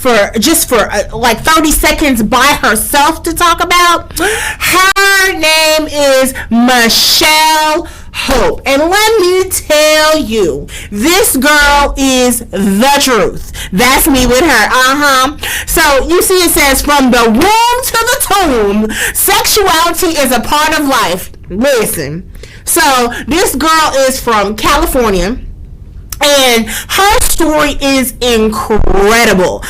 like 30 seconds by herself to talk about. Her name is Michelle Hope. And let me tell you, this girl is the truth. That's me with her. So you see it says, from the womb to the tomb, sexuality is a part of life. Listen. So this girl is from California. And her story is incredible.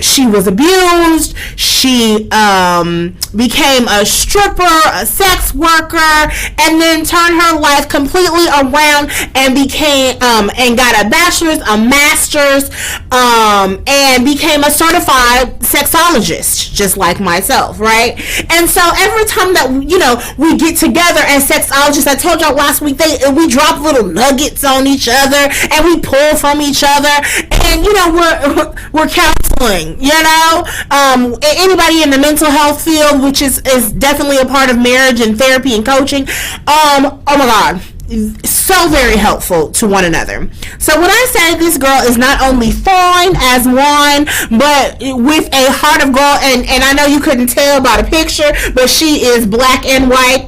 She was abused. She became a stripper, a sex worker, and then turned her life completely around and became and got a bachelor's, a master's, and became a certified sexologist, just like myself, right? And so every time that we get together as sexologists, I told y'all last week, we drop little nuggets on each other and we pull from each other, and we're counseling. Anybody in the mental health field, which is definitely a part of marriage and therapy and coaching, oh my God, so very helpful to one another. So when I say this girl is not only fine as wine, but with a heart of gold, and I know you couldn't tell by the picture, but she is black and white.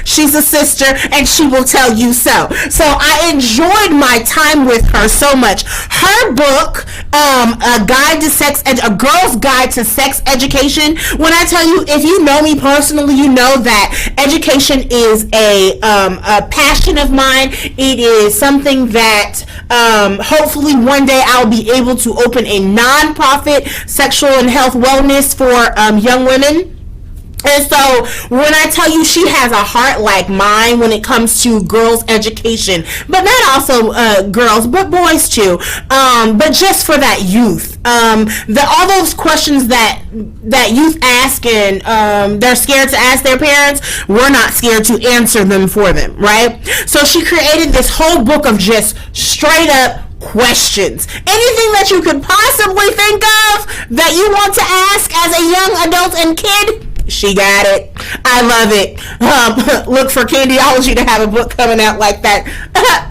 She's a sister, and she will tell you so. So I enjoyed my time with her so much. Her book, A Girl's Guide to Sex Education. When I tell you, if you know me personally, you know that education is a passion of mine. It is something that hopefully one day I'll be able to open a non-profit sexual and health wellness for young women. And so when I tell you she has a heart like mine when it comes to girls' education, but not also girls, but boys too, but just for that youth, all those questions that youth ask and they're scared to ask their parents, we're not scared to answer them for them, right? So she created this whole book of just straight up questions. Anything that you could possibly think of that you want to ask as a young adult and kid, she got it. I love it. Look for Candyology to have a book coming out like that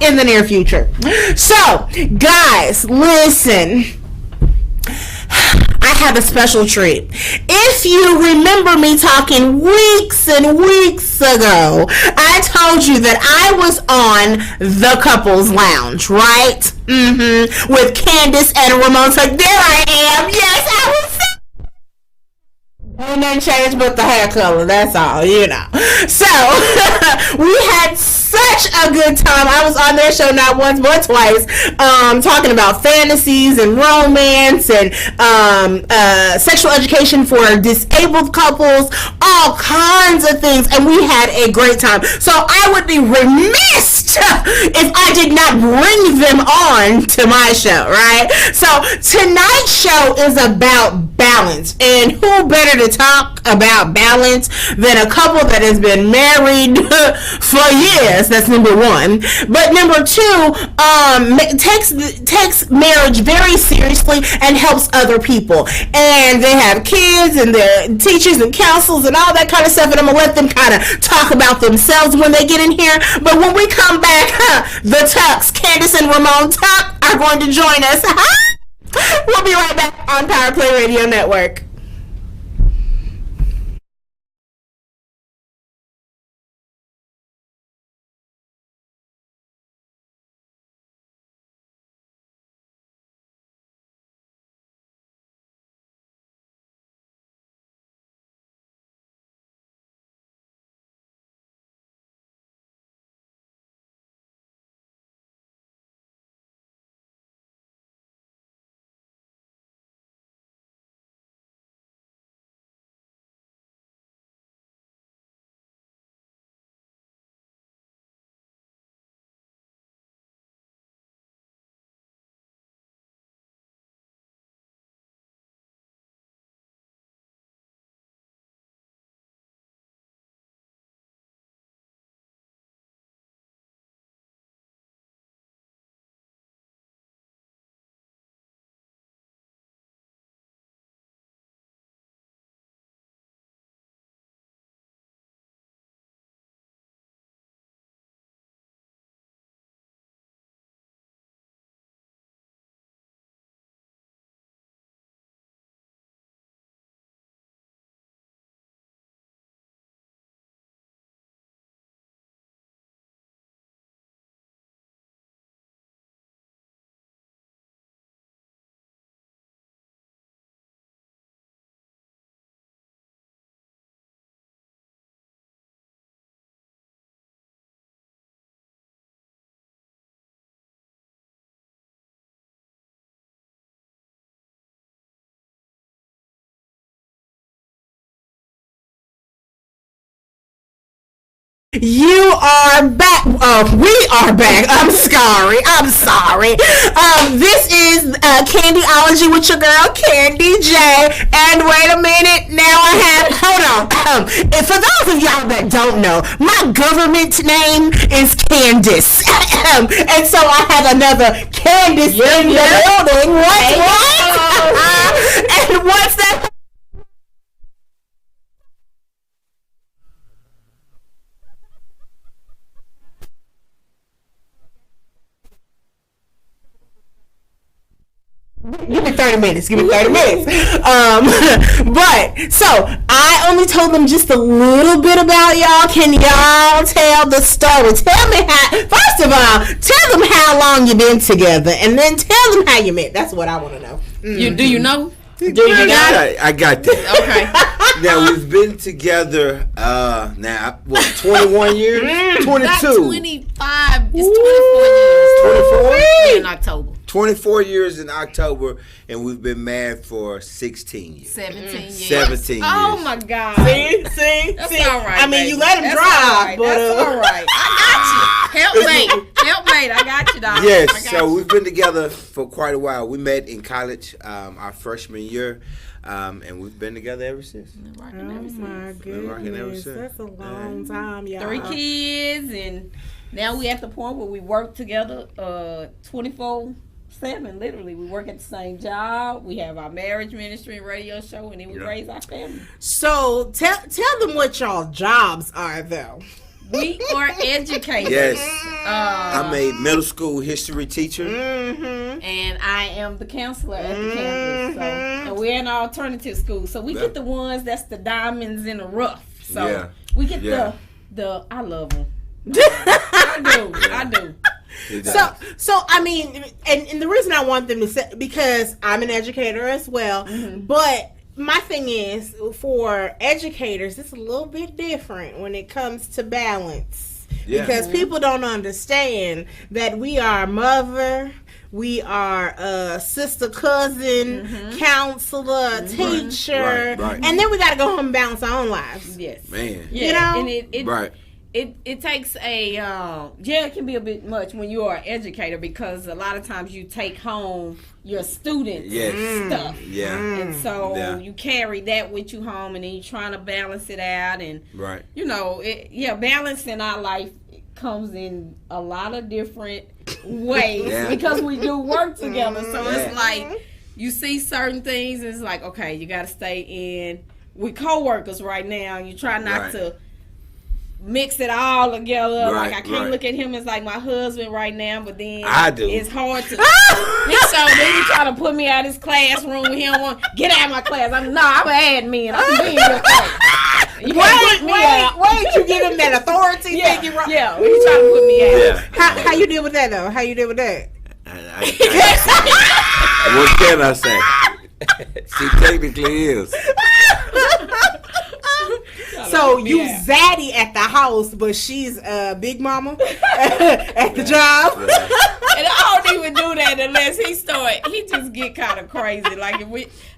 in the near future. So, guys, listen. I have a special treat. If you remember me talking weeks and weeks ago, I told you that I was on the Couples Lounge, right? With Candace and Remon. So there I am. Yes, I was. Ain't nothing changed but the hair color, that's all, So, we had such a good time. I was on their show not once but twice, talking about fantasies and romance and sexual education for disabled couples, all kinds of things, and we had a great time. So, I would be remiss if I did not bring them on to my show, right? So, tonight's show is about balance, and who better to talk about balance than a couple that has been married for years? That's number one. But number two, takes marriage very seriously and helps other people. And they have kids and they're teachers and counselors and all that kind of stuff. And I'm gonna let them kind of talk about themselves when they get in here. But when we come back, the Tucks, Candace and Remon Tuck, are going to join us. We'll be right back on Power Play Radio Network. You are back. We are back. I'm sorry. This is Candyology with your girl Candy J. And wait a minute. Now I have. Hold on. And for those of y'all that don't know, my government name is Candace. And so I have another Candace in the building. What? And what's that? Give me 30 minutes. But so I only told them just a little bit about y'all. Can y'all tell the story? Tell me first of all, tell them how long you been together, and then tell them how you met. That's what I want to know. Do you know? Do you got it? I got that. Okay. Now we've been together. Now what? 21 years? 22. Not 25. It's 24 years. 24 in October. 24 years in October, and we've been married for 16 years. 17 years. 17 years. Oh my God. See, That's all right. I mean, baby. you let him That's drive, all right. but That's all right. I got you. Helpmate. I got you, dog. Yes, so we've been together for quite a while. We met in college our freshman year, and we've been together ever since. Oh my goodness, that's a long time, y'all. 3 kids, and now we at the point where we work together 24/7. Literally, we work at the same job. We have our marriage ministry and radio show, and then we raise our family. So tell them what y'all jobs are, though. We are educators. Yes. I'm a middle school history teacher. And I am the counselor at the campus. So, and we're in an alternative school. So we get the ones that's the diamonds in the rough. So we get the I love them. I do. So I mean, and the reason I want them to say, because I'm an educator as well, but my thing is, for educators, it's a little bit different when it comes to balance. Yeah. Because people don't understand that we are mother, we are sister, cousin, counselor, teacher, right. And then we got to go home and balance our own lives. Yes. Man. Yeah. You know? And it takes a it can be a bit much when you are an educator, because a lot of times you take home your students' stuff. Yeah. And so you carry that with you home, and then you're trying to balance it out, and you know, balance in our life comes in a lot of different ways because we do work together. So it's like you see certain things, and it's like, okay, you got to stay in. We're co-workers right now, and you try not to mix it all together. Like, I can't look at him as like my husband right now, but then I do. It's hard to. So then you try to put me out of his classroom. He don't want get out of my class. I'm an admin. I can be in your class. Wait, you give him that authority? Yeah, he trying to put me out. Yeah. How you deal with that though? How you deal with that? What can I say? She technically is. So you zaddy at the house, but she's big mama at the job. And I don't even do that unless he just get kind of crazy. Like if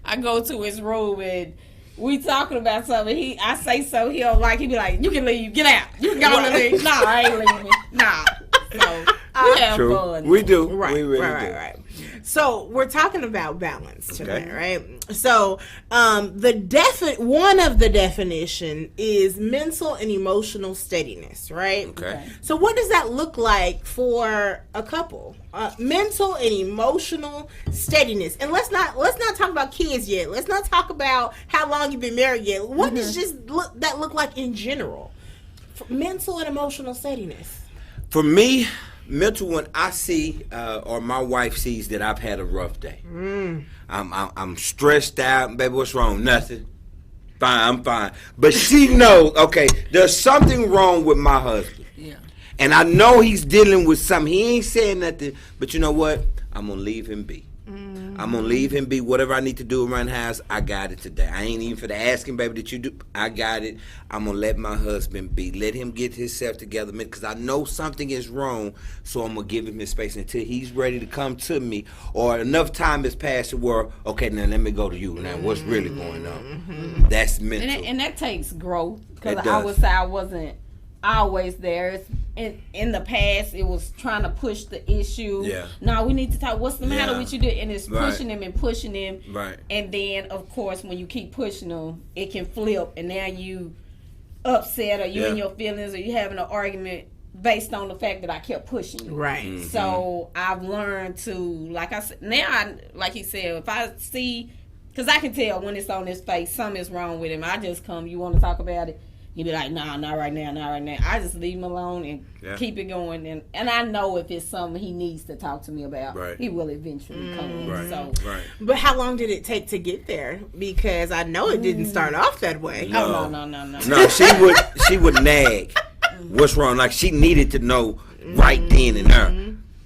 I go to his room and we talking about something, I say so, he don't like, he be like, you can leave, get out, you can go to leave. Nah, I ain't leaving. Nah. So we have fun. We do. Right, we really do. Right. So we're talking about balance tonight, right? So one of the definition is mental and emotional steadiness, right? Okay. So what does that look like for a couple? Mental and emotional steadiness. And let's not talk about kids yet. Let's not talk about how long you've been married yet. What does that look like in general? Mental and emotional steadiness. For me, mental, when I see or my wife sees that I've had a rough day, I'm stressed out. Baby, what's wrong? Nothing. Fine, I'm fine. But she knows, okay, there's something wrong with my husband. Yeah. And I know he's dealing with something. He ain't saying nothing, but you know what? I'm going to leave him be. I'm going to leave him be. Whatever I need to do around the house, I got it today. I ain't even for the asking, baby, that you do. I got it. I'm going to let my husband be. Let him get himself together, because I know something is wrong, so I'm going to give him his space until he's ready to come to me, or enough time has passed to where, okay, now let me go to you. Now, what's really going on? That's mental. And that takes growth, because I would say I always there. In the past, it was trying to push the issue. Yeah. No, we need to talk. What's the matter with you? And it's pushing him and pushing him. Right. And then, of course, when you keep pushing them, it can flip, and now you upset, or you in your feelings, or you having an argument based on the fact that I kept pushing you. Right. Mm-hmm. So I've learned to, like I said, now, like he said, if I see, because I can tell when it's on his face, something is wrong with him. I just come, you want to talk about it? He'd be like, nah, not right now, not right now. I just leave him alone and keep it going. And I know if it's something he needs to talk to me about, he will eventually come. Right. So, But how long did it take to get there? Because I know it didn't start off that way. No. No. No, she would nag. What's wrong? Like, she needed to know right then and there.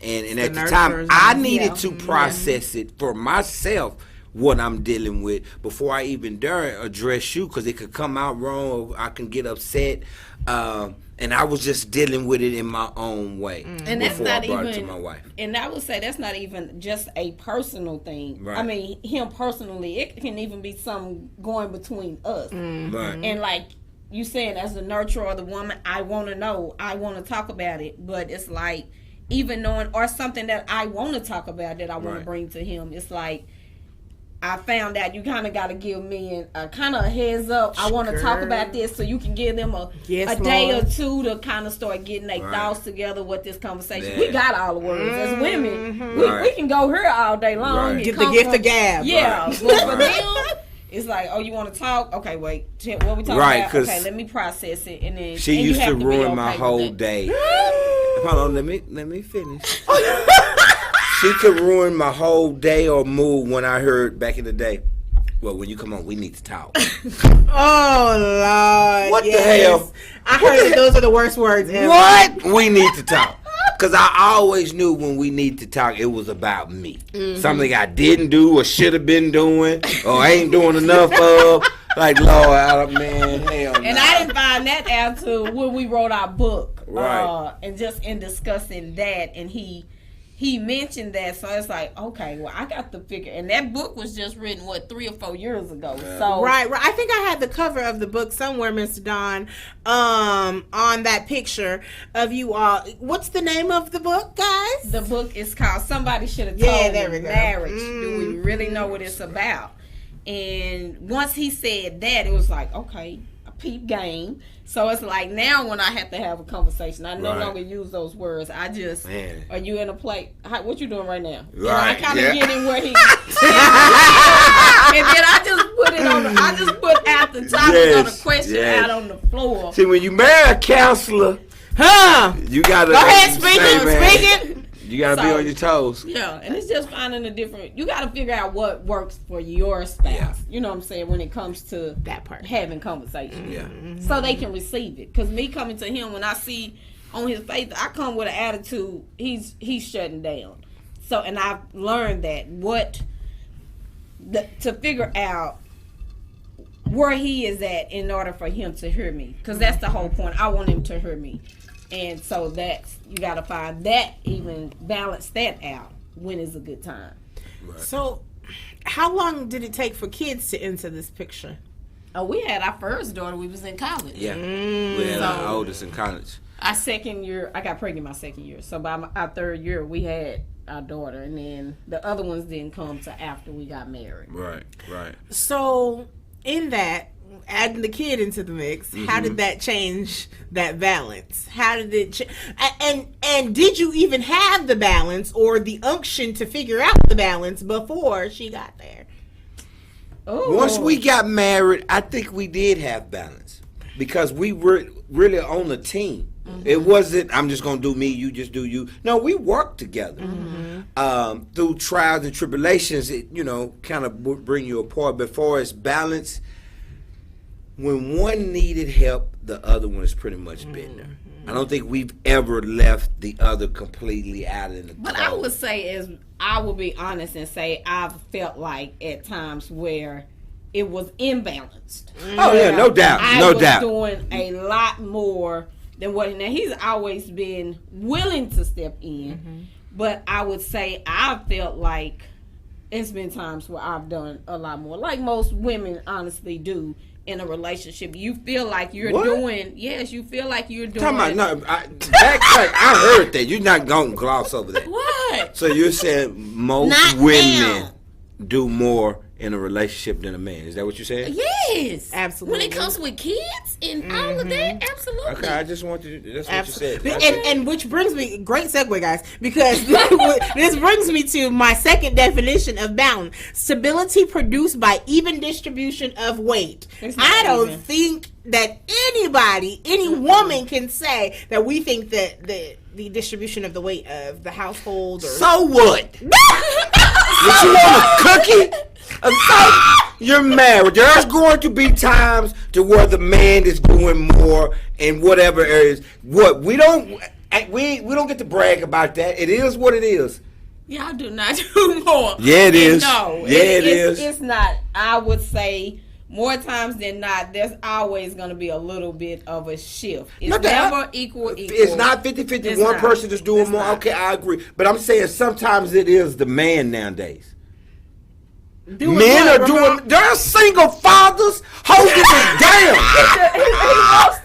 And at the time, I needed to process it for myself, what I'm dealing with, before I even dare address you, because it could come out wrong, or I can get upset. And I was just dealing with it in my own way and that's before not I brought even, it to my wife. And I would say that's not even just a personal thing. Right. I mean, him personally, it can even be something going between us. Right. And like you said, as the nurturer or the woman, I want to know, I want to talk about it. But it's like, even knowing, or something that I want to talk about that I want to bring to him, it's like, I found out you kind of got to give me a kind of a heads up. I want to talk about this, so you can give them a day or two to kind of start getting their thoughts together with this conversation. We got all the words as women. We can go here all day long. Get the gift of gab. Yeah, but for them, it's like, oh, you want to talk? Okay, wait. What we talking about? Okay, let me process it, and then she used to ruin my whole day. Hold on, let me finish. She could ruin my whole day or mood when I heard back in the day, well, when you come on, we need to talk. Oh, Lord. What the hell? I heard those are the worst words ever. What? We need to talk. Because I always knew when we need to talk, it was about me. Something I didn't do or should have been doing or ain't doing enough of. Like, Lord, man, hell no. And I didn't find that out till when we wrote our book. Right. And just in discussing that, and he mentioned that, so it's like, okay, well, I got to figure. And that book was just written 3 or 4 years ago. Yeah. So right. I think I had the cover of the book somewhere, Mr. Don, on that picture of you all. What's the name of the book, guys? The book is called Somebody Should Have Told Me Marriage. Do we really know what it's about? And once he said that, it was like, okay, a peep game. So it's like, now when I have to have a conversation, I no longer use those words. I just, are you in a play? What you doing right now? Right. And I kind of get in where he, and then I just put it on. I just put out the topic on the question out on the floor. See, when you marry a counselor, you gotta go ahead, speak it. You gotta be on your toes. Yeah, and it's just finding a different. You gotta figure out what works for your spouse. Yeah. You know what I'm saying, when it comes to that part, having conversation. Yeah. So they can receive it. Because me coming to him, when I see on his face, I come with an attitude. He's shutting down. So, and I've learned that to figure out where he is at in order for him to hear me. Because that's the whole point. I want him to hear me. And so you got to find that, even balance that out. When is a good time? Right. So how long did it take for kids to enter this picture? Oh, we had our first daughter. We was in college. Yeah. We had our oldest in college. Our second year, I got pregnant my second year. So by our third year, we had our daughter. And then the other ones didn't come till after we got married. Right. So in that, adding the kid into the mix, how did that change that balance? How did it and did you even have the balance or the unction to figure out the balance before she got there? Ooh. Once we got married, I think we did have balance because we were really on a team. It wasn't, I'm just going to do me, you just do you. No, we worked together. Through trials and tribulations, it, kind of bring you apart. But for its balance, when one needed help, the other one has pretty much been there. I don't think we've ever left the other completely out in the cold. But I would say, I will be honest and say, I've felt like at times where it was imbalanced. Oh yeah, no doubt, I was doing a lot more than what. Now he's always been willing to step in, but I would say I felt like it's been times where I've done a lot more, like most women honestly do. in a relationship. You feel like you're doing. Yes, you feel like you're doing. Come on, no. I heard that. You're not gonna gloss over that. What? So you're saying most women do more in a relationship than a man? Is that what you said? Yes, absolutely. When it comes with kids and all of that, absolutely. Okay, I just want to. That's what you said. And which brings me, great segue, guys, because this brings me to my second definition of balance: stability produced by even distribution of weight. I don't think that any woman can say that we think that the distribution of the weight of the household. So what? Would you want a cookie? You're married. There's going to be times to where the man is doing more in whatever areas. What we don't get to brag about that. It is what it is. Y'all do not do more. Yeah, it is. No, it is. It's not. I would say more times than not, there's always going to be a little bit of a shift. It's never equal. It's not 50-50. One person is doing more. Okay, I agree. But I'm saying sometimes it is the man nowadays. Men are doing. There are single fathers holding it down.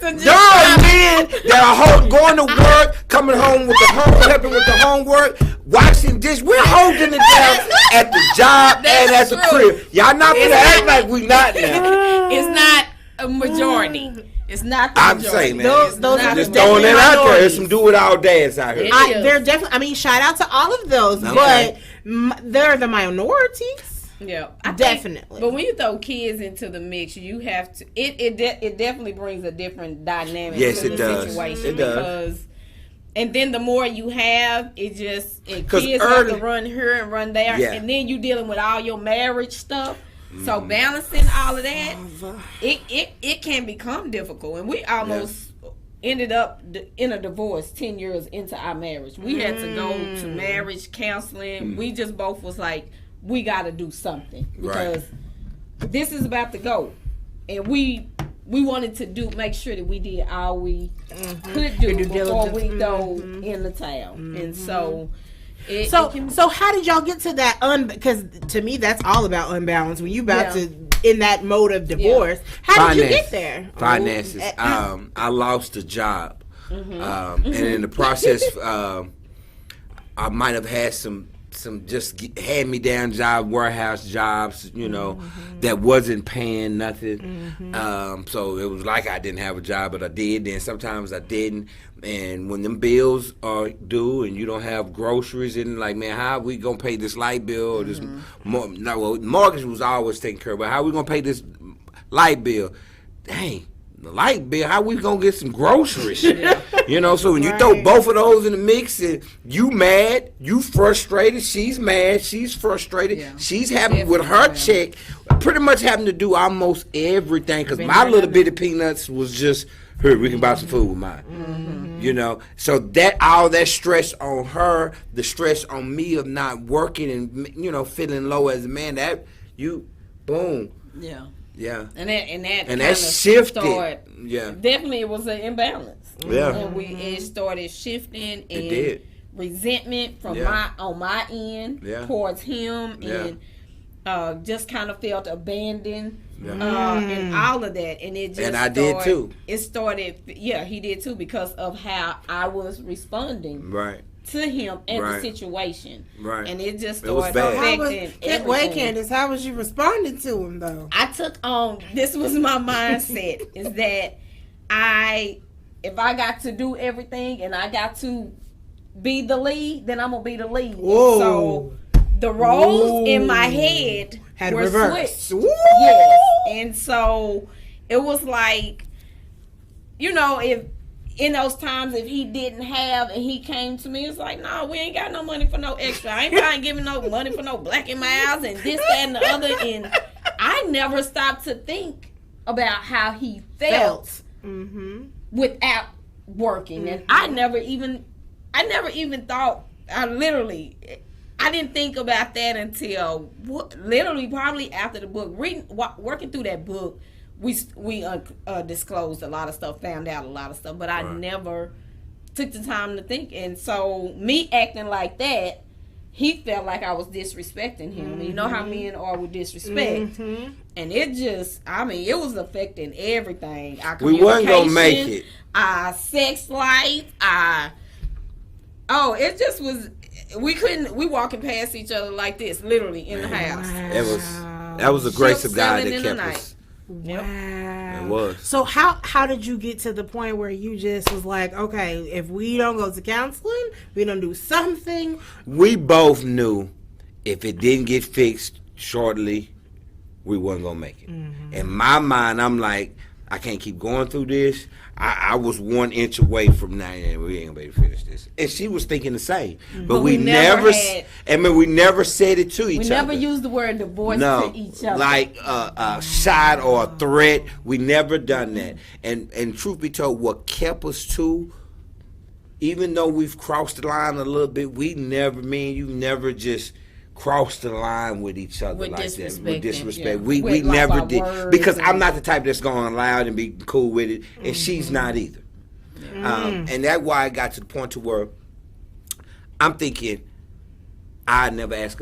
There are men that are going to work, coming home with the home, helping with the homework, washing dishes. We're holding it down at the job and at the crib. Y'all not gonna act like we not now. It's not a majority. It's not the majority. I'm saying, man. Those are just throwing that out there. There's some do it all dads out here. They're definitely. I mean, shout out to all of those, but they're the minorities. Yeah, definitely. But when you throw kids into the mix, you have to. It definitely brings a different dynamic to the situation. It does. And then the more you have, kids have to run here and run there, and then you dealing with all your marriage stuff. So balancing all of that, it can become difficult. And we almost ended up in a divorce 10 years into our marriage. We had to go to marriage counseling. We just both was like, we got to do something because this is about to go, and we wanted to make sure that we did all we could do before we go in the town, and so. So how did y'all get to that? Because to me, that's all about unbalance. When you about to in that mode of divorce, how did you get there? Finances. I lost a job, and in the process, I might have had some just hand-me-down warehouse jobs, that wasn't paying nothing. So it was like I didn't have a job, but I did. Then sometimes I didn't. And when them bills are due and you don't have groceries, and like, man, how are we going to pay this light bill or this mortgage was always taken care of, but how are we going to pay this light bill? Dang. The light bill, how we gonna get some groceries? So when you throw both of those in the mix, and you mad, you frustrated, she's mad, she's frustrated, she's happy with her check, pretty much having to do almost everything, because my little bit of peanuts was just, here, we can buy some food with mine. So that all that stress on her, the stress on me of not working and feeling low as a man, boom. Yeah, and that shifted. Definitely, it was an imbalance. Yeah, and it started shifting, and resentment from on my end towards him, and just kind of felt abandoned, and all of that, and it just and I did too. It started, he did too, because of how I was responding. To him and the situation, and it just started affecting. Wait, Candace, how was you responding to him though? I took on. This was my mindset: is that if I got to do everything and I got to be the lead, then I'm gonna be the lead. So the roles in my head had were reversed. Switched. Yes, and so it was like, if. In those times, if he didn't have and he came to me, it's like, no, we ain't got no money for no extra. I ain't giving no money for no black and miles and this, that, and the other. And I never stopped to think about how he felt without working. And I never even thought, I didn't think about that until literally probably after the book, working through that book. We disclosed a lot of stuff, found out a lot of stuff, but I never took the time to think. And so me acting like that he felt like I was disrespecting him. You know how men are with disrespect. And it just, I mean, it was affecting everything. Our we wasn't gonna make it. Our sex life, it just was, we walking past each other like this, literally in the house. That was the grace of God that kept us. Wow. It was. So how did you get to the point where you just was like, okay, if we don't go to counseling, we don't do something? We both knew if it didn't get fixed shortly, we wasn't gonna make it. In my mind, I'm like, I can't keep going through this. I was 1 inch away from now, and we ain't gonna be able to finish this. And she was thinking the same, but we never we never said it to each other. We never used the word divorce to each other, like a shot or a threat. We never done that. And truth be told, what kept us too, even though we've crossed the line a little bit, me and you never just crossed the line with each other like that. With disrespect. We never did. Because I'm not the type that's going to allow it and be cool with it. And she's not either. And that's why I got to the point to where I'm thinking I never ask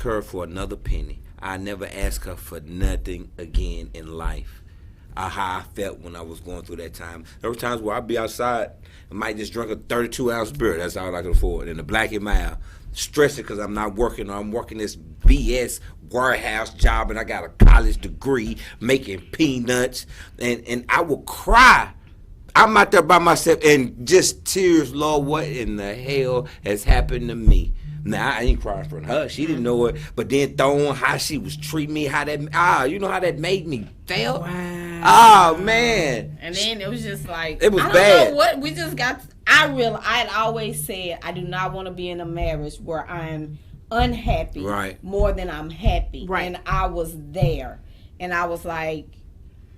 her for another penny. I never ask her for nothing again in life. How I felt when I was going through that time. There were times where I'd be outside and might just drink a 32-ounce beer. That's all I could afford. And the Black and Mild. Stressing because I'm not working, or I'm working this BS warehouse job and I got a college degree making peanuts, and I will cry. I'm out there by myself and just tears, Lord, what in the hell has happened to me? Now, I ain't crying for her. She didn't know it. But then throwing how she was treating me, you know how that made me feel? Wow. Oh, man. And then it was just like, it was bad. I don't know what, we just got, I'd always said, I do not want to be in a marriage where I'm unhappy more than I'm happy. Right. And I was there. And I was like,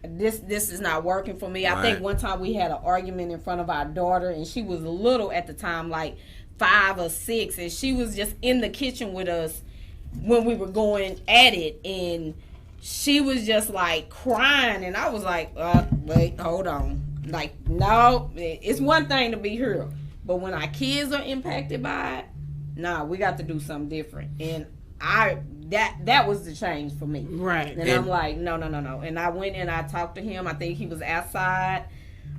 this is not working for me. I think one time we had an argument in front of our daughter, and she was little at the time, like 5 or 6, and she was just in the kitchen with us when we were going at it, and she was just like crying, and I was like, wait, hold on. Like, no, it's one thing to be here, but when our kids are impacted by it, nah, we got to do something different. And that was the change for me. Right. And I'm like, no. And I went and I talked to him. I think he was outside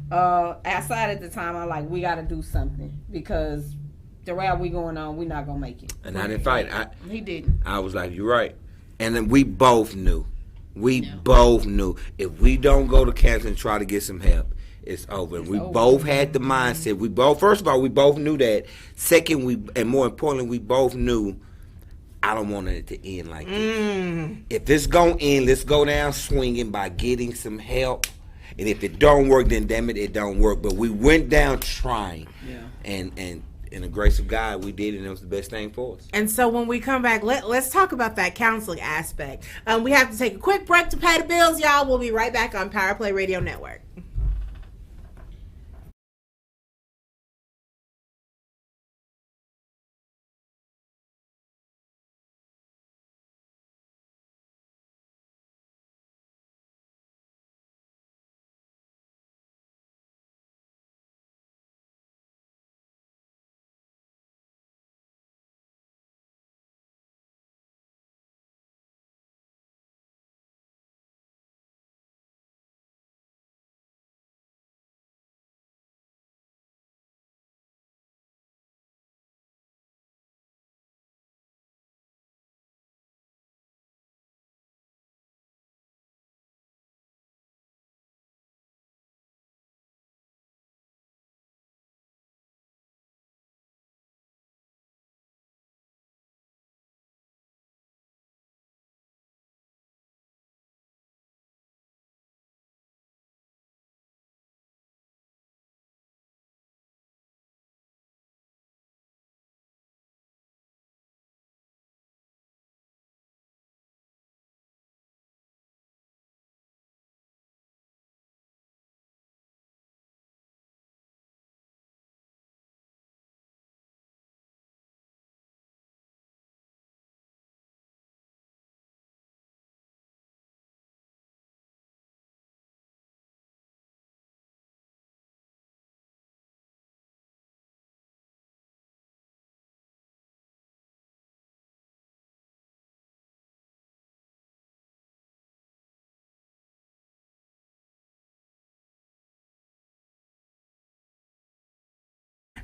at the time. I'm like, we got to do something, because the route we going on, we're not going to make it. And I didn't fight. He didn't. I was like, you're right. And then we both knew. Both knew. If we don't go to cancer and try to get some help, it's over. We both had the mindset. First of all, we both knew that. Second, and more importantly, we both knew I don't want it to end like this. If it's going to end, let's go down swinging by getting some help. And if it don't work, then damn it don't work. But we went down trying. Yeah. And in the grace of God, we did it, and it was the best thing for us. And so when we come back, let's talk about that counseling aspect. We have to take a quick break to pay the bills, y'all. We'll be right back on Power Play Radio Network.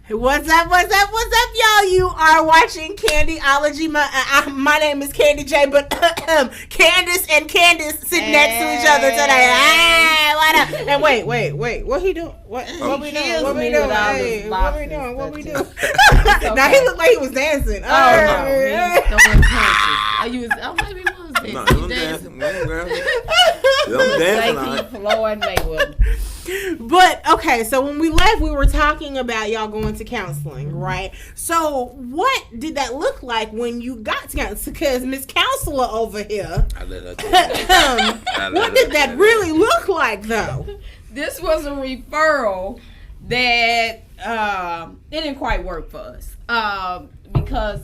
What's up, y'all? You are watching Candyology. My name is Candy J, but Candace and Candace sitting next to each other today. Hey, what up? And wait. What he doing? What we doing? What we doing? Hey, what we doing? What we doing? Okay. Now, he looked like he was dancing. Oh, no. Maybe he was dancing. No, I'm dancing. I'm dancing. Floyd Mayweather. But okay, so when we left, we were talking about y'all going to counseling, right? So what did that look like when you got to counseling? Because Miss Counselor over here, I let her what did that really look like, though? This was a referral that it didn't quite work for us because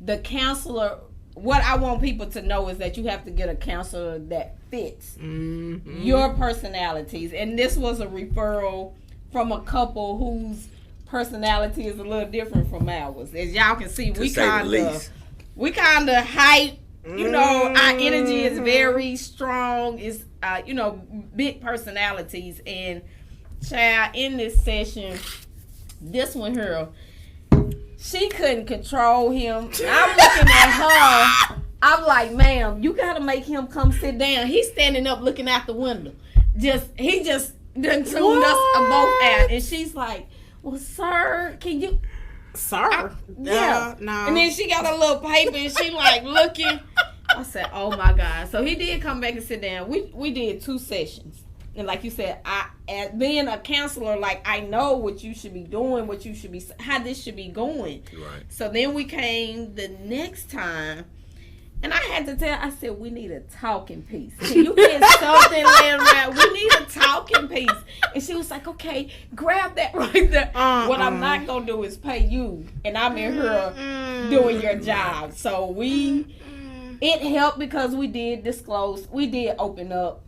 the counselor. What I want people to know is that you have to get a counselor that fits your personalities. And this was a referral from a couple whose personality is a little different from ours. As y'all can see, we kind of hype. You know, our energy is very strong. It's big personalities. And child, in this session, this one here, she couldn't control him. I'm looking at her. I'm like, ma'am, you gotta make him come sit down. He's standing up looking out the window. He just done tuned us both out. And she's like, well, sir, can you? Sir? Yeah. No. And then she got a little paper and she like looking. I said, oh my God. So he did come back and sit down. We did 2 sessions. And like you said, as being a counselor, like I know what you should be doing, how this should be going. Right. So then we came the next time, and I had to I said, we need a talking piece. Can you get something laying around? We need a talking piece. And she was like, okay, grab that right there. What I'm not going to do is pay you, and I'm in here doing your job. So it helped because we did open up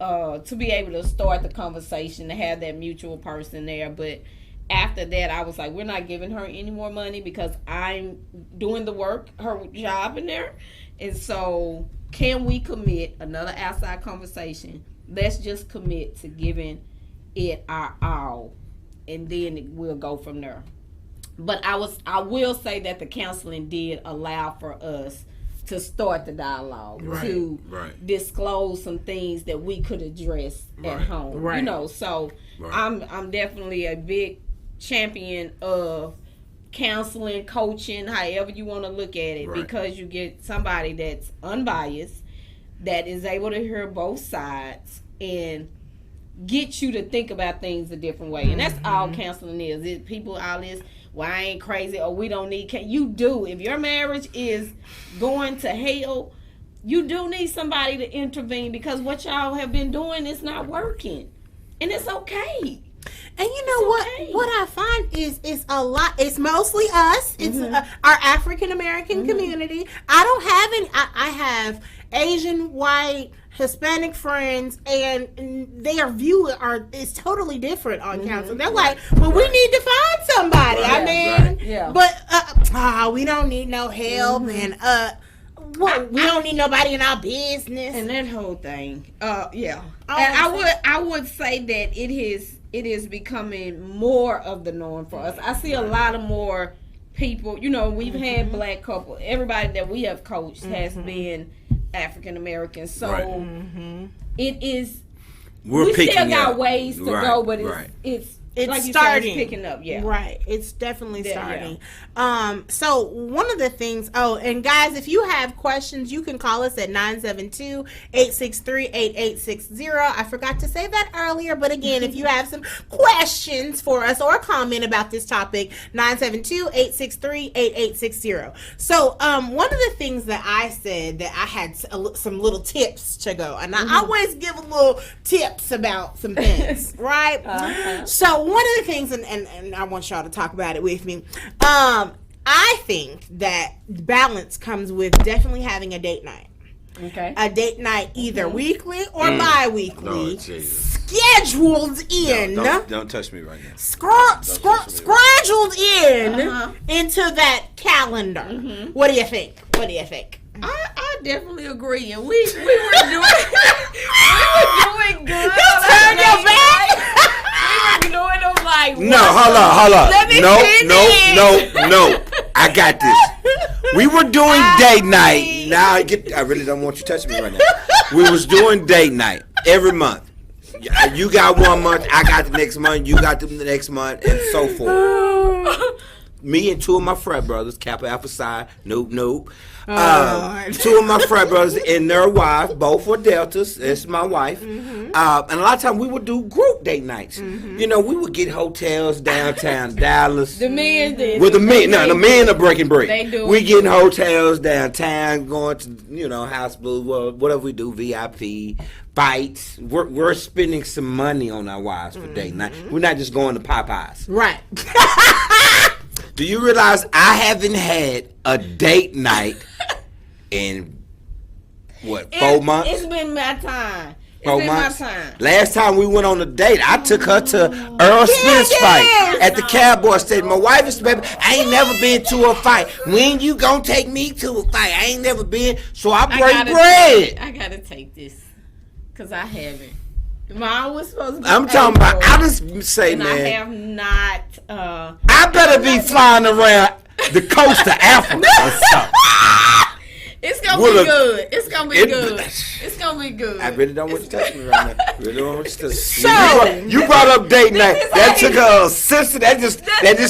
to be able to start the conversation, to have that mutual person there. But after that, I was like, we're not giving her any more money because I'm doing the work, her job in there. And so can we commit another outside conversation? Let's just commit to giving it our all, and then we'll go from there. But I will say that the counseling did allow for us to start the dialogue, to disclose some things that we could address at home. Right. You know, so I'm definitely a big champion of counseling, coaching, however you want to look at it, because you get somebody that's unbiased, that is able to hear both sides and get you to think about things a different way. And that's all counseling is. People all this, well, I ain't crazy, or we don't need you do. If your marriage is going to hell, you do need somebody to intervene, because what y'all have been doing is not working. And it's okay. And you know what I find is a lot. It's mostly us. It's our African American community. I don't have any. I have Asian, white, Hispanic friends, and their view is totally different on council. They're like, well, we need to find somebody. But we don't need no help, and we don't need nobody in our business, and that whole thing. And I would say that it is becoming more of the norm for us. I see a lot of more people. You know, we've had black couple. Everybody that we have coached has been African American. So it is. We still got ways to go, but it's like starting. It's picking up, right. It's definitely starting. So one of the things. Oh, and guys, if you have questions, you can call us at 972-863-8860. I forgot to say that earlier, but again, if you have some questions for us or a comment about this topic, 972-863-8860. So one of the things that I said that I had some little tips to go, and I always give a little tips about some things, right? So one of the things, and I want y'all to talk about it with me. I think that balance comes with definitely having a date night. Okay. A date night either weekly or bi-weekly. Scheduled in. Don't touch me right now. Scheduled in into that calendar. What do you think? I definitely agree, and we were doing good. You turned your back. We were you doing them like? No, hold on. Let me No. I got this. We were doing date night. Now I really don't want you touching me right now. We was doing date night every month. You got 1 month, I got the next month, you got the next month, and so forth. Me and 2 of my frat brothers, Kappa Alpha Psi, nope. 2 of my frat brothers and their wife, both were Deltas. That's my wife. And a lot of times we would do group date nights. You know, we would get hotels downtown Dallas. The men did. Well, the men are breaking bread. They do. We getting hotels downtown, going to house blues, whatever we do, VIP, bites. We're spending some money on our wives for date night. We're not just going to Popeyes. Right. Do you realize I haven't had a date night in 4 months? It's been my time. 4 months. Last time we went on a date, I took her to Earl Smith's fight at the Cowboy Stadium. My wife is baby. I ain't never been to a fight. When you gonna take me to a fight? I ain't never been, so I break bread. I gotta take this because I haven't. Mine was supposed to be. I'm talking about. I just say, and man. I have not. I better be flying around the coast of Africa or something. It's gonna be good. It's gonna be good. It's gonna be good. I really don't want you to touch me right now. Really don't want you to. So you brought up date night. That took a sister. That just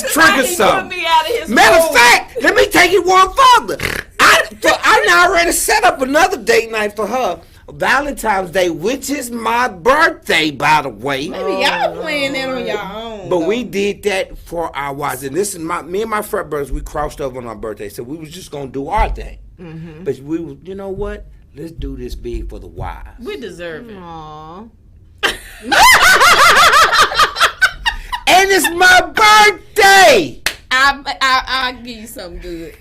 triggered something. Matter of fact, let me take it one further. I already set up another date night for her. Valentine's Day, which is my birthday, by the way. Maybe y'all playing that on your own. But we did that for our wives, and this is me and my frat brothers. We crossed over on our birthday, so we was just gonna do our thing. But we, you know what? Let's do this big for the wives. We deserve it. Aww. And it's my birthday. I'll give you something good.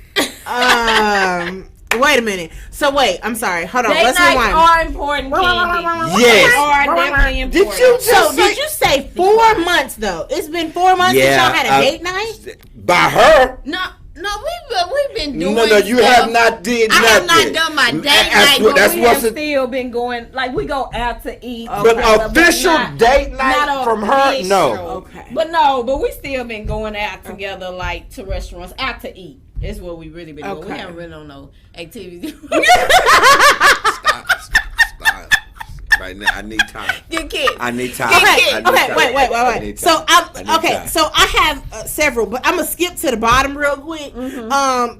Wait a minute. So wait, I'm sorry. Hold on. Date Let's nights rewind. are important, Candy. Yes. They are definitely important. Did you say 4 months though? It's been 4 months since y'all had a date night? By her? No, we've been doing. No, you have not did nothing. I have not done my date night, but that's we have still been going. Like we go out to eat. But official date night from her, no. Okay. But we still been going out together, like to restaurants, out to eat. It's what we really been doing. Okay. We haven't really done no activities. Stop. Right now, I need time. Good kid. I need time. Okay, wait. So I have several, but I'm gonna skip to the bottom real quick,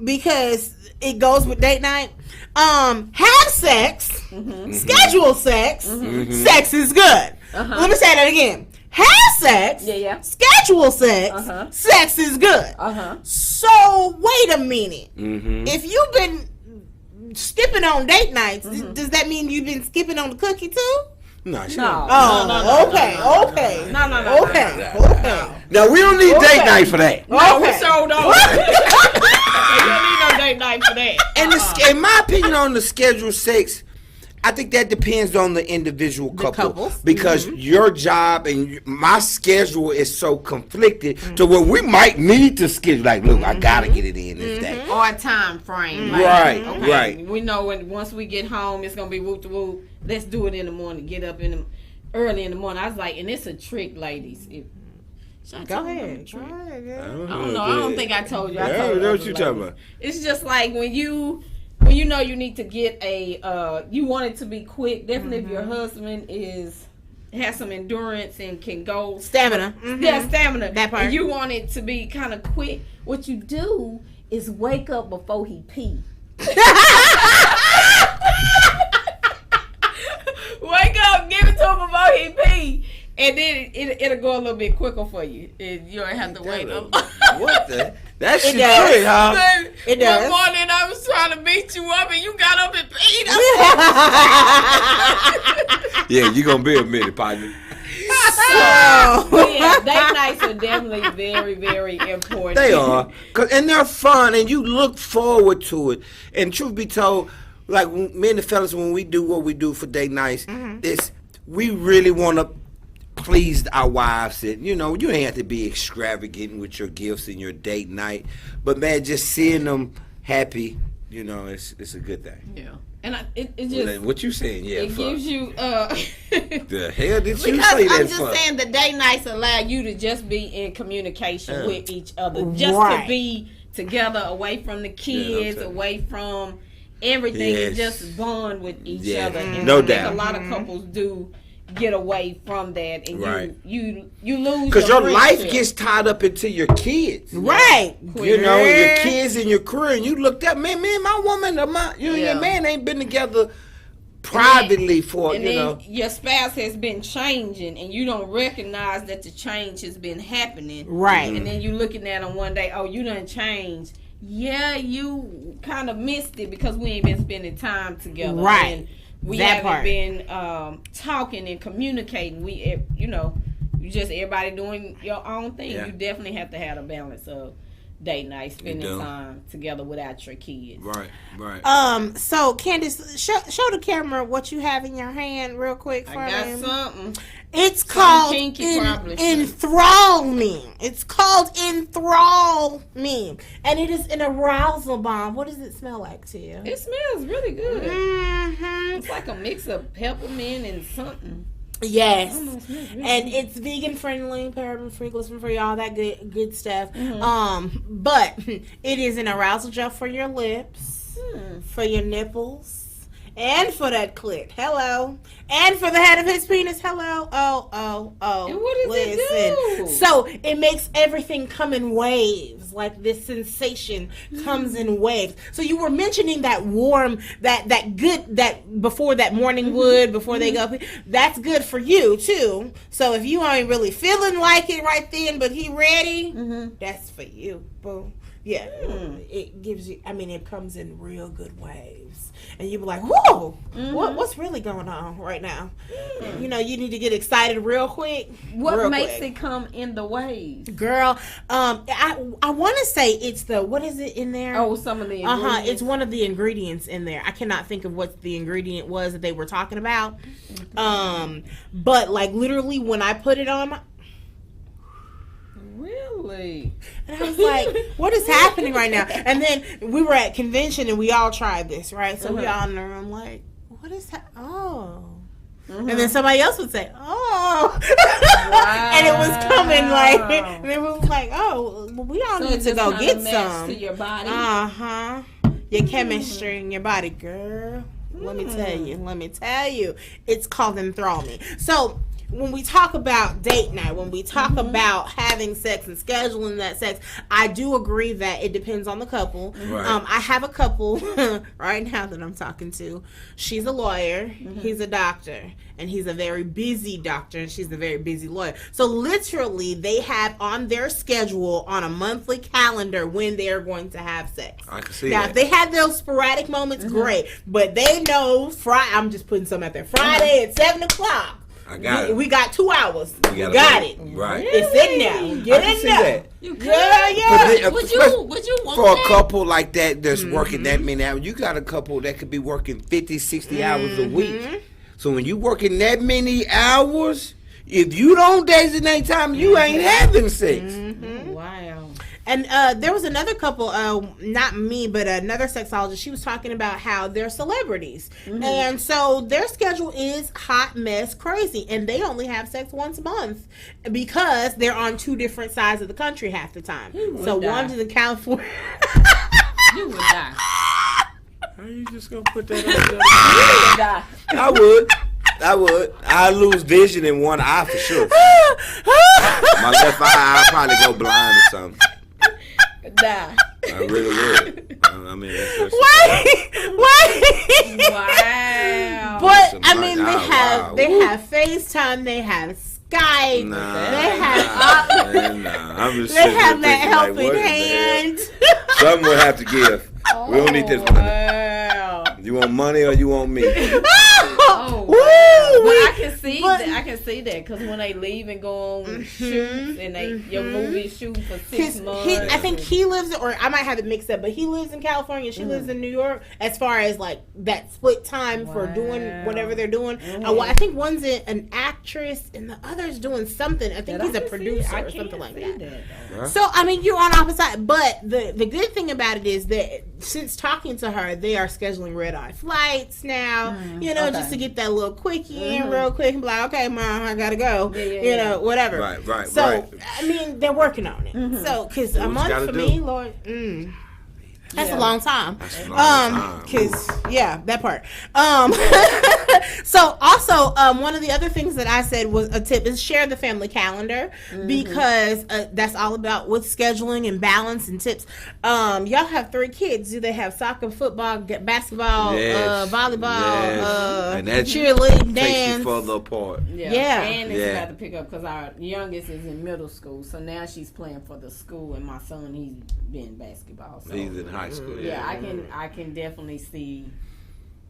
because it goes with date night. Have sex, schedule sex. Sex is good. Let me say that again. Have sex, schedule sex, sex is good. So wait a minute. If you've been skipping on date nights, does that mean you've been skipping on the cookie too? No. Okay. Now we don't need date night for that. No, we so don't. You don't need no date night for that. And in my opinion on the scheduled sex, I think that depends on the individual couple, because your job and my schedule is so conflicted to where we might need to schedule. Like, look, I gotta get it in this day, or a time frame. Like, right. We know once we get home, it's gonna be whoop to whoop. Let's do it in the morning. Get up early in the morning. I was like, and it's a trick, ladies. Go ahead. I don't know. I don't think I told you. I told you. What you talking about? It's just like when you know you need to get you want it to be quick. Definitely if your husband has some endurance and can go stamina. Yeah, stamina. That part. And you want it to be kind of quick. What you do is wake up before he pee. Wake up, give it to him before he pee. And then it'll go a little bit quicker for you. And you don't have to wait. What the? That shit does. trick, huh? It does. One morning I was trying to beat you up and you got up and peed. Yeah, you gonna be a minute, partner. Yeah, date nights are definitely very, very important. They are, and they're fun, and you look forward to it. And truth be told, like me and the fellas, when we do what we do for date nights, we really want to please our wives. And you ain't have to be extravagant with your gifts and your date night, but man, just seeing them happy, it's a good thing. Yeah. And it just what you saying? Yeah, it gives you the hell did you say because that I'm just saying the date nights allow you to just be in communication with each other, just to be together, away from the kids, away from everything, and just bond with each other. And no I think doubt. a lot of couples do get away from that, and you lose because your life friendship. gets tied up into your kids, right? You know, your kids and your career, and you looked up, man, my woman, you and your man ain't been together privately for, and you know. Your spouse has been changing, and you don't recognize that the change has been happening, right? And then you looking at them one day, oh, you done changed. Yeah, you kind of missed it because we ain't been spending time together, right? And we haven't been talking and communicating. You just everybody doing your own thing. You definitely have to have a balance of date night, spending time together without your kids. Right. So Candace, show the camera what you have in your hand real quick for me. I got something. It's called enthrallment. It's called enthrallment, and it is an arousal bomb. What does it smell like to you? It smells really good. Mm-hmm. It's like a mix of peppermint and something. Yes, and it's vegan friendly, paraben free, gluten free, all that good stuff. Mm-hmm. But it is an arousal gel for your lips, for your nipples, and for that clit. Hello, and for the head of his penis. Hello. Oh. And what does it do? So it makes everything come in waves. Like this sensation comes in waves. So you were mentioning that warm, that good, that before that morning wood, before they go, that's good for you too. So if you ain't really feeling like it right then, but he ready, that's for you, boo. Yeah, it gives you. I mean, it comes in real good waves, and you be like, "Whoa, what's really going on right now?" You know, you need to get excited real quick. What makes it come in the waves, girl? I want to say it's what is it in there? Oh, some of the ingredients. It's one of the ingredients in there. I cannot think of what the ingredient was that they were talking about. But like literally, when I put it on my. Really? And I was like, what is happening right now? And then we were at convention and we all tried this, right? So we all in the room like, what is that? Oh. And then somebody else would say, oh. Wow. And it was coming like, and then we was like, oh, well, we all need to go get some. To your body. Your chemistry in your body, girl. Let me tell you. It's called enthrallment. So, when we talk about date night, when we talk about having sex and scheduling that sex, I do agree that it depends on the couple. Right. I have a couple right now that I'm talking to. She's a lawyer. He's a doctor. And he's a very busy doctor, and she's a very busy lawyer. So literally, they have on their schedule on a monthly calendar when they're going to have sex. I can see now, that. if they have those sporadic moments, great. But they know Friday. I'm just putting something out there. Friday at 7:00. I got it. We got 2 hours. We got it. Right. It's in there. Get in there. You could. Yeah. Would you want for that? a couple like that's working that many hours? You got a couple that could be working 50, 60 hours a week. So when you working that many hours, if you don't designate time, you ain't having sex. Wow. And there was another couple, not me, but another sexologist. She was talking about how they're celebrities. And so their schedule is hot mess crazy. And they only have sex once a month because they're on 2 different sides of the country half the time. So one's in California. You would die. How you just gonna put that out there? I would. I'd lose vision in one eye for sure. My left eye, I'd probably go blind or something. Die. I really would. I mean, that's Why? Wow. But I mean, they have FaceTime. They have Skype. They have that helping hand. Something will have to give. We don't need this money. Wow. You want money or you want me? Oh, wow. Well, I can see that. I can see that because when they leave and go on shoots and your movie shoot for 6 months. I think he lives, or I might have it mixed up, but he lives in California. She lives in New York. As far as like that split time for doing whatever they're doing, I think one's an actress and the other's doing something. I think he's a producer or something like that. So I mean, you're on opposite sides. But the good thing about it is that since talking to her, they are scheduling red-eye flights now, just to get that little quickie in real quick and be like, okay, Mom, I gotta go, whatever. Right. So, I mean, they're working on it. So, because a month for me, Lord, that's a long time. That's a long time. Because, that part. So, also, one of the other things that I said was a tip is share the family calendar, because that's all about with scheduling and balance and tips. Y'all have 3 kids. Do they have soccer, football, basketball, volleyball, and that cheerleading, dance? Takes you further apart. And it's about to pick up because our youngest is in middle school, so now she's playing for the school, and my son, he's been basketball. So. He's in high school. I can definitely see.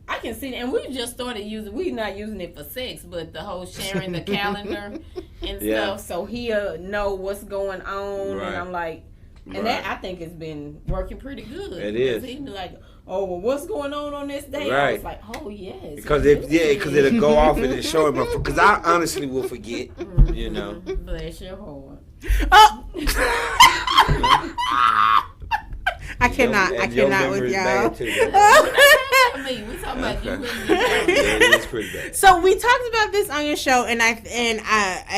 I can see, and we just started using. We're not using it for sex, but the whole sharing the calendar and stuff, so he'll know what's going on. And I'm like, and that I think has been working pretty good. It is. He's like, oh, well, what's going on this day? I was like, oh yes. Because it'll go off and it'll show him. Because I honestly will forget. Bless your heart. Oh. I cannot with y'all. We talking about you. It's pretty bad. So we talked about this on your show, and I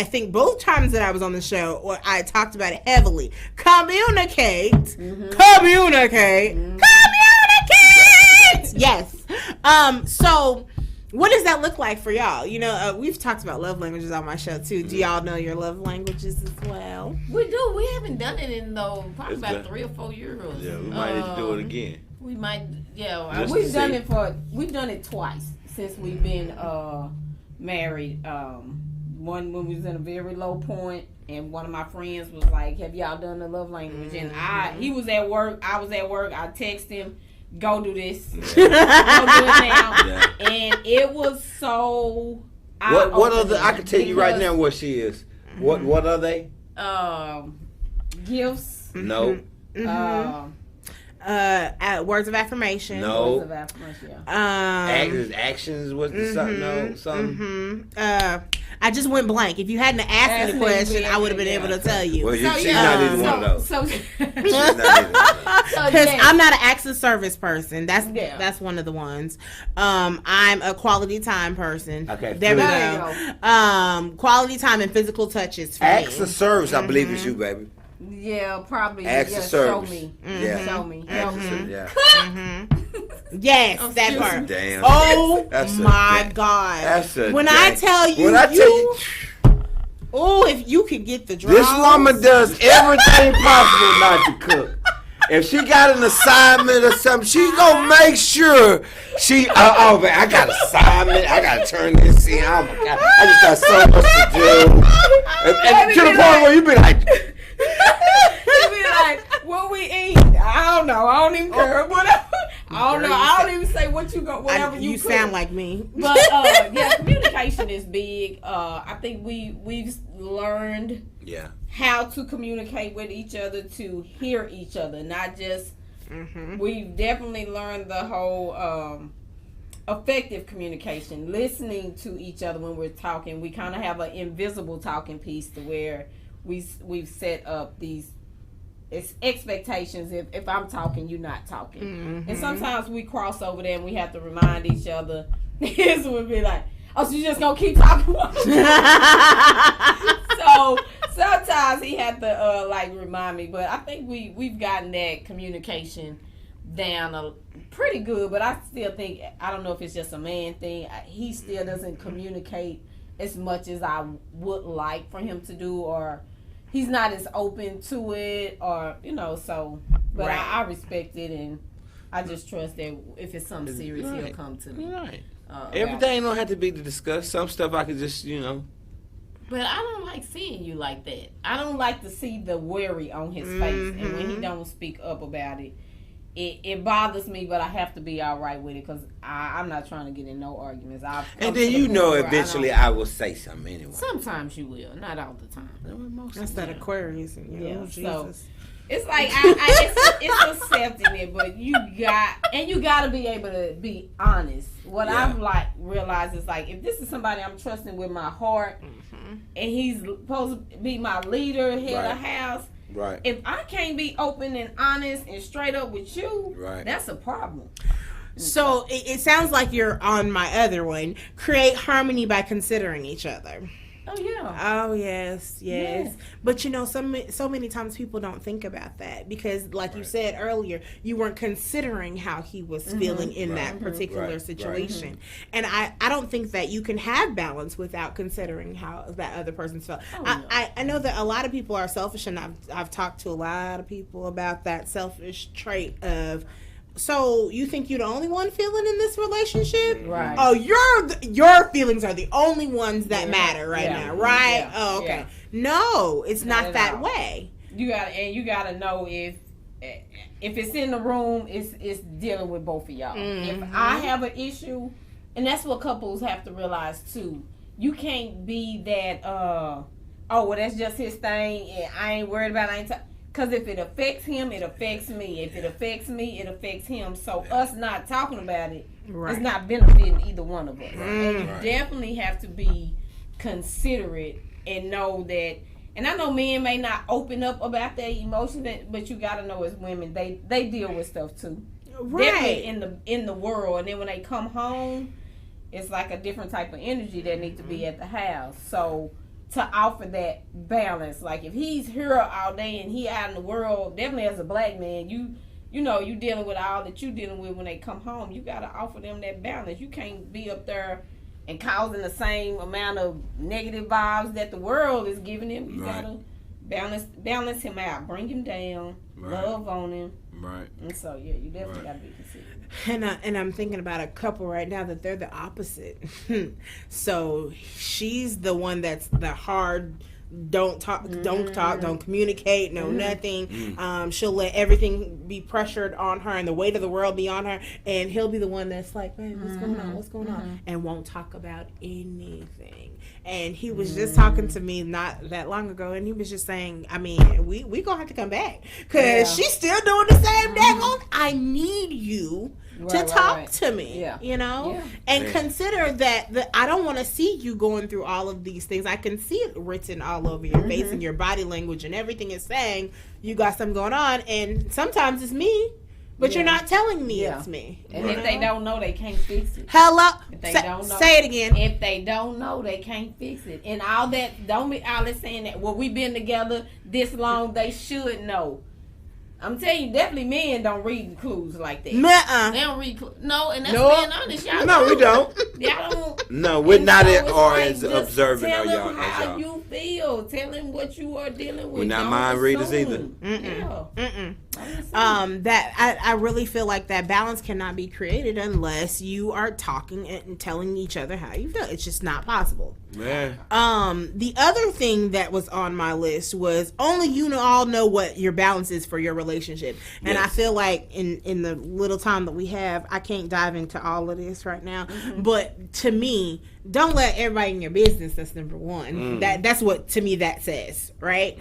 think both times that I was on the show, I talked about it heavily. Communicate. Yes. So what does that look like for y'all? We've talked about love languages on my show too. Do y'all know your love languages as well? We do. We haven't done it in probably about 3 or 4 years. Yeah, we might need to do it again. We might. Yeah, we've done it twice since we've been married. One when we was in a very low point, and one of my friends was like, "Have y'all done the love language?" And he was at work. I was at work. I texted him, "Go do this. Go do it now." And it was so. What are the? I can tell you right now what she is. What are they? Gifts. No. Words of affirmation. No. Words of affirmation. Actions was the something. No. Something. I just went blank. If you hadn't asked me the question, I would have been able to tell you. Well, she's not either one of those. Because I'm not an acts of service person. That's one of the ones. I'm a quality time person. Okay, there we go. Quality time and physical touches for acts me. of service, I believe it's you, baby. Yeah, probably. Acts of service. Show me. Show me. Yes, that part. Damn. Oh my God! When I tell you, if you could get the draws. This woman does everything possible not to cook. If she got an assignment or something, she gonna make sure she. Oh man, I got an assignment. I gotta turn this in. Oh my God, I just got so much to do. And to the point where you be like. You be like, what we eat? I don't know. I don't even care. Whatever. I don't know. I don't even say what you go. Whatever you cook. Sound like me. But communication is big. I think we've learned how to communicate with each other, to hear each other, not just. We've definitely learned the whole effective communication, listening to each other when we're talking. We kind of have an invisible talking piece to where we've set up these expectations. If I'm talking, you're not talking. And sometimes we cross over there and we have to remind each other. This would be like, oh, so you just gonna keep talking? So sometimes he had to remind me, but I think we've gotten that communication down pretty good. But I still think, I don't know if it's just a man thing, he still doesn't communicate as much as I would like for him to do, or he's not as open to it, or so. But I respect it, and I just trust that if it's something serious, he'll come to me. Right. Everything don't have to be discussed. Some stuff I could just, But I don't like seeing you like that. I don't like to see the worry on his face, and when he don't speak up about it, it bothers me. But I have to be all right with it, because I'm not trying to get in no arguments. And then eventually I will say something anyway. Sometimes you will, not all the time. That's that Aquarius. So it's like it's accepting it, but you got to be able to be honest. What I've realized is, like, if this is somebody I'm trusting with my heart, and he's supposed to be my leader, head of house, Right. If I can't be open and honest and straight up with you, that's a problem. So it sounds like you're on my other one. Create harmony by considering each other. Oh yeah. Oh yes. But so many times people don't think about that because, like you said earlier, you weren't considering how he was feeling in that particular situation. And I don't think that you can have balance without considering how that other person's felt. I know that a lot of people are selfish, and I've talked to a lot of people about that selfish trait of. So you think you're the only one feeling in this relationship? Right. Oh, your feelings are the only ones that matter now, right? Yeah. Oh, okay. Yeah. No, it's not that way. You gotta know if it's in the room, it's dealing with both of y'all. If I have an issue, and that's what couples have to realize too. You can't be that. That's just his thing. And I ain't worried about it. Because if it affects him, it affects me. If it affects me, it affects him. So us not talking about it is not benefiting either one of us. And you definitely have to be considerate and know that. And I know men may not open up about their emotions, but you got to know as women, they deal with stuff too. Definitely in the world. And then when they come home, it's like a different type of energy that needs to be at the house. So to offer that balance, like if he's here all day and he out in the world, definitely as a black man, you dealing with all that you dealing with when they come home. You gotta offer them that balance. You can't be up there and causing the same amount of negative vibes that the world is giving him. You gotta balance him out, bring him down, love on him. Right. And so you definitely gotta be considerate. And I'm thinking about a couple right now that they're the opposite. So she's the one that's the hard, don't communicate, nothing. She'll let everything be pressured on her and the weight of the world be on her, and he'll be the one that's like, babe, what's going on, and won't talk about anything. And he was just talking to me not that long ago, and he was just saying, I mean, we gonna have to come back because she's still doing the same daggone. I need you to talk to me, and consider that I don't want to see you going through all of these things. I can see it written all over your face and your body language, and everything is saying you got something going on. And sometimes it's me, but you're not telling me it's me. And if they don't know, they can't fix it. Hello? If they don't know, say it again. If they don't know, they can't fix it. And all that, don't be all that saying that, well, we've been together this long, they should know. I'm telling you, definitely men don't read clues like that. Nuh-uh. They don't read clues. No, and that's being honest. Y'all no, we don't. Y'all don't. No, we're not as observant of y'all. Tell him how you feel. Tell him what you are dealing with. We're not mind readers either. I really feel like that balance cannot be created unless you are talking and telling each other how you feel. It's just not possible. Man. The other thing that was on my list was only you all know what your balance is for your relationship. And I feel like in the little time that we have, I can't dive into all of this right now. But to me, don't let everybody in your business. That's number one. That's what to me that says, right?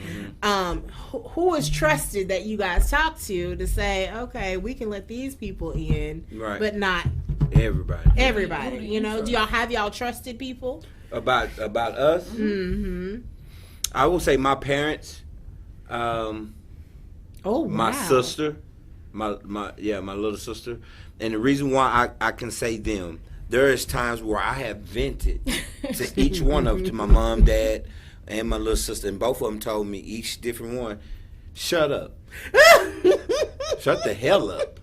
Who is trusted that you guys talk to say, okay, we can let these people in, but not everybody. Everybody, do y'all have y'all trusted people? About us? I will say my parents, my sister, my little sister, and the reason why I can say them, there is times where I have vented to each one of them, to my mom, dad, and my little sister, and both of them told me, each different one, shut up. Shut the hell up.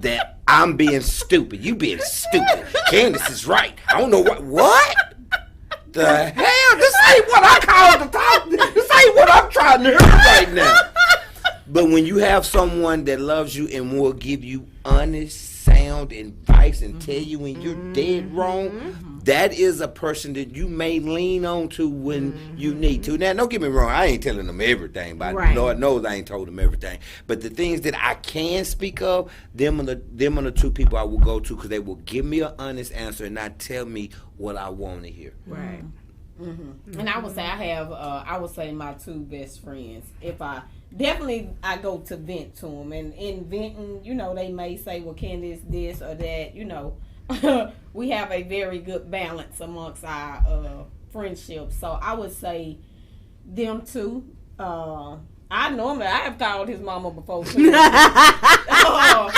That I'm being stupid. You being stupid. Candace is right. I don't know what the hell? This ain't what I called to talk. This ain't what I'm trying to hear right now. But when you have someone that loves you and will give you honest, sound advice and tell you when you're dead wrong, that is a person that you may lean on to when you need to. Now, don't get me wrong. I ain't telling them everything. But Lord knows I ain't told them everything. But the things that I can speak of, them are the two people I will go to because they will give me an honest answer and not tell me what I want to hear. Right. And I would say I would say my two best friends. I go to vent to them, and in venting, they may say, well, Candace, this or that, we have a very good balance amongst our friendship. So I would say them two, I have called his mama before. I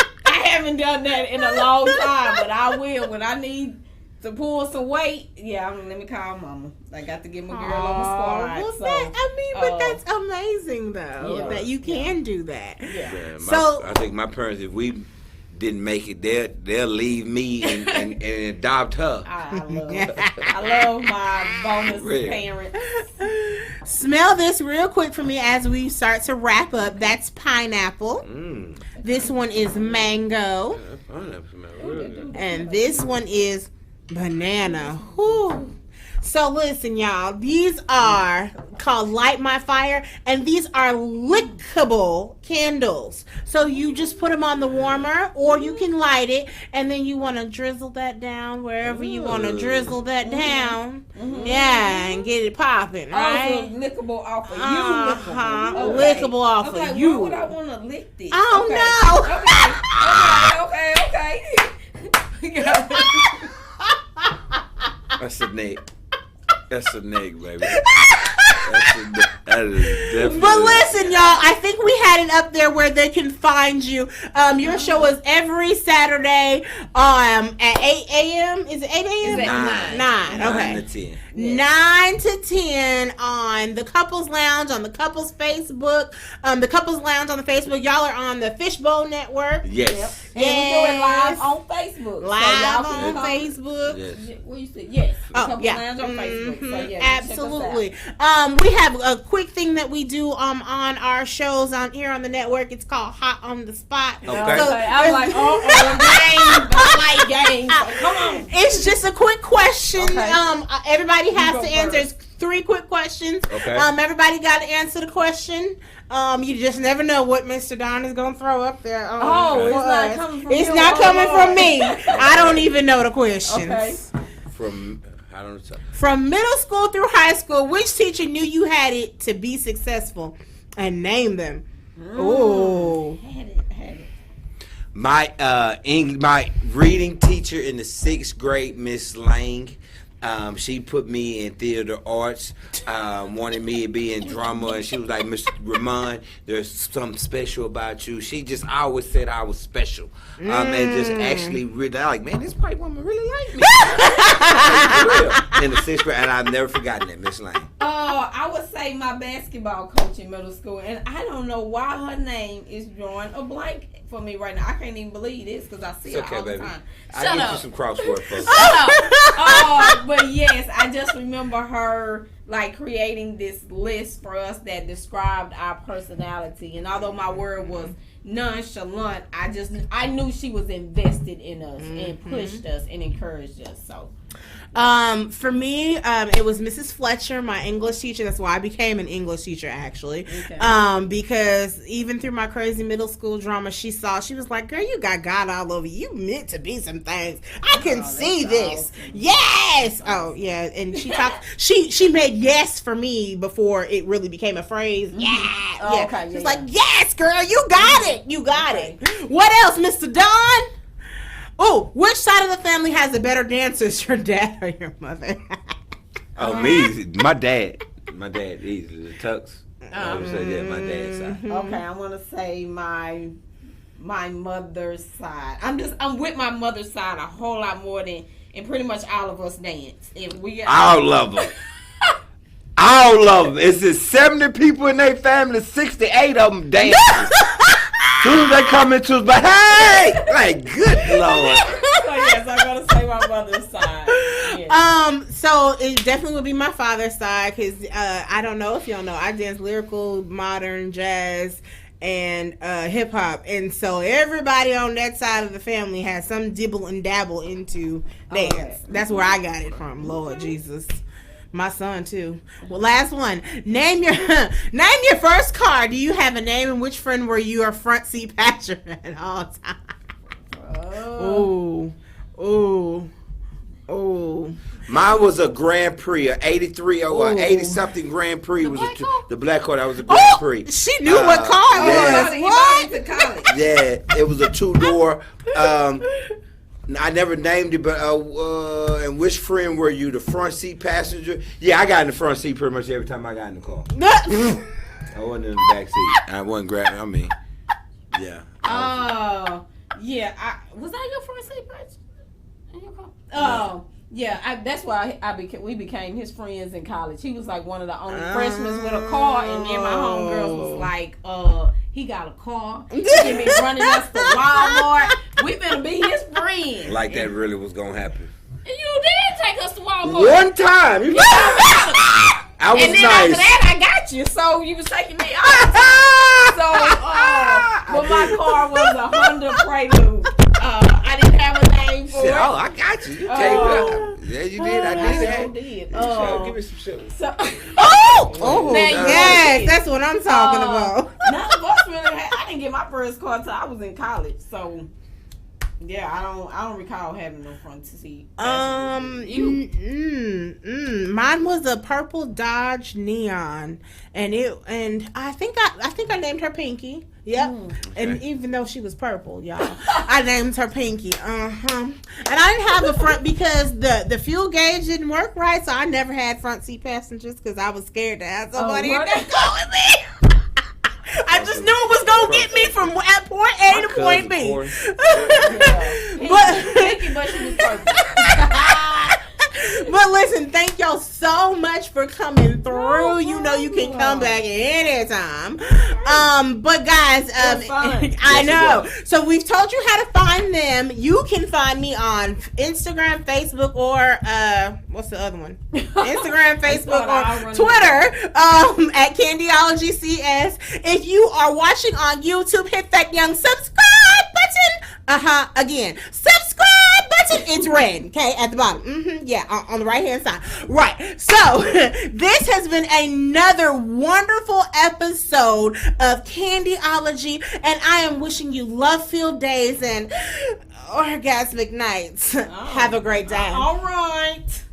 haven't done that in a long time, but I will when I need to pull some weight. Yeah, let me call mama. I got to get my girl on the squad. Well, but that's amazing though that you can do that. Yeah. I think my parents, if we didn't make it, they'll leave me and adopt her. I love my bonus parents. Smell this real quick for me as we start to wrap up. That's pineapple. This one is mango. And this one is banana. Whew. So listen, y'all. These are called Light My Fire, and these are lickable candles. So you just put them on the warmer, or you can light it, and then you want to drizzle that down wherever you want to drizzle that down. Yeah, and get it popping, right? So lickable off of you. Lickable off of you. Why would I want to lick this? I don't know. Okay. That's a neg. That's a neg, baby. That is definitely. But listen, y'all, I think we had it up there where they can find you. Your show is every Saturday at 8 a.m. Is it 8 a.m.? 9. Okay. 9 to 10. 9 to 10 on the Couples Lounge, on the Couples Facebook. The Couples Lounge on the Facebook. Y'all are on the Fishbowl Network. Yes. And we do it live on Facebook. Live on Facebook. Yes. What you said? Yes. Oh, yeah. Lounge on Facebook. So, yeah, absolutely. We have a quick thing that we do on our shows on here on the network. It's called Hot on the Spot. Okay. So I was like, games. Come on. It's just a quick question. Okay. Everybody has to answer. It's 3 quick questions. Okay. Everybody got to answer the question. You just never know what Mr. Don is going to throw up there. It's not coming from It's you. not coming from me. I don't even know the questions. Okay. From middle school through high school, which teacher knew you had it to be successful? And name them. Oh. Had it. My reading teacher in the 6th grade, Miss Lang, she put me in theater arts, wanted me to be in drama, and she was like, Mr. Remon, there's something special about you. She just always said I was special. And just actually really, like, man, this white woman really liked me. In the 6th grade, and I've never forgotten that, Miss Lang. I would say my basketball coach in middle school, and I don't know why her name is drawing a blank for me right now. I can't even believe this because I see it all the time. I'll get you some crossword folks. But yes, I just remember her like creating this list for us that described our personality, and although my word was nonchalant, I knew she was invested in us and pushed us and encouraged us. So for me, it was Mrs. Fletcher, my English teacher. That's why I became an English teacher, actually. Okay. Because even through my crazy middle school drama, she was like, girl, you got God all over you. You meant to be some things. I can see this. Awesome. Yes. Oh, yeah. And she talked, she made yes for me before it really became a phrase. Mm-hmm. Yeah. Oh, yeah. Okay. She's like, yes, girl, you got it. You got it. What else, Mr. Don? Oh, which side of the family has the better dancers, your dad or your mother? Me, my dad. My dad, easily the Tux. I would say my dad's side. Okay, I want to say my mother's side. I'm with my mother's side a whole lot more than, and pretty much all of us dance. All of them. All of them. It's 70 people in their family, 68 of them dance. As soon as they come into us, but hey, like, good Lord. So yes, I'm gonna say my mother's side. Yes. So it definitely would be my father's side because I don't know if y'all know, I dance lyrical, modern, jazz, and hip hop, and so everybody on that side of the family has some dibble and dabble into dance. Okay. That's where I got it from. Lord Jesus. My son too. Well, last one. Name your first car. Do you have a name, and which friend were you a front seat passenger at all times? Oh. Mine was a Grand Prix, a 83 or 80 something Grand Prix. The black car. That was a Grand Prix. She knew what car it was. What? Yeah, it was a 2-door. I never named it, but and which friend were you? The front seat passenger? Yeah, I got in the front seat pretty much every time I got in the car. I wasn't in the back seat. I wasn't grabbing. I mean, yeah. Oh, yeah. Was that your front seat, Bridget? In your car? Oh. Yeah, that's why we became his friends in college. He was like one of the only freshmen with a car, and then my homegirls was like, he got a car. He be running us to Walmart. We better be his friends. Like that really was gonna happen. And you did take us to Walmart. One time. I was and then nice. After that, I got you. So you was taking me out. But my car was a Honda Prelude. I didn't have a name for it. Oh, I got you. You came out. Yeah, you did. I did. Give me some sugar. Yes, that's what I'm talking about. None of us really I didn't get my first car until I was in college. So yeah, I don't recall having no front seat. Mine was a purple Dodge Neon, and I think I named her Pinky. Yep. Okay. And even though she was purple, y'all, I named her Pinky. And I didn't have the front because the fuel gauge didn't work right, so I never had front seat passengers because I was scared to have somebody go with me. I just knew it was gonna get me from point A to point B. But she was purple. But listen, thank y'all so much for coming through. You know you can come back anytime. But guys, I know. So we've told you how to find them. You can find me on Instagram, Facebook, or what's the other one? Instagram, Facebook, or Twitter at Candyology CS. If you are watching on YouTube, hit that young subscribe button. Again, subscribe button. It's red, okay, at the bottom. Yeah, on the right hand side. Right. So this has been another wonderful episode of Candyology, and I am wishing you love-filled days and orgasmic nights. Have a great day. All right.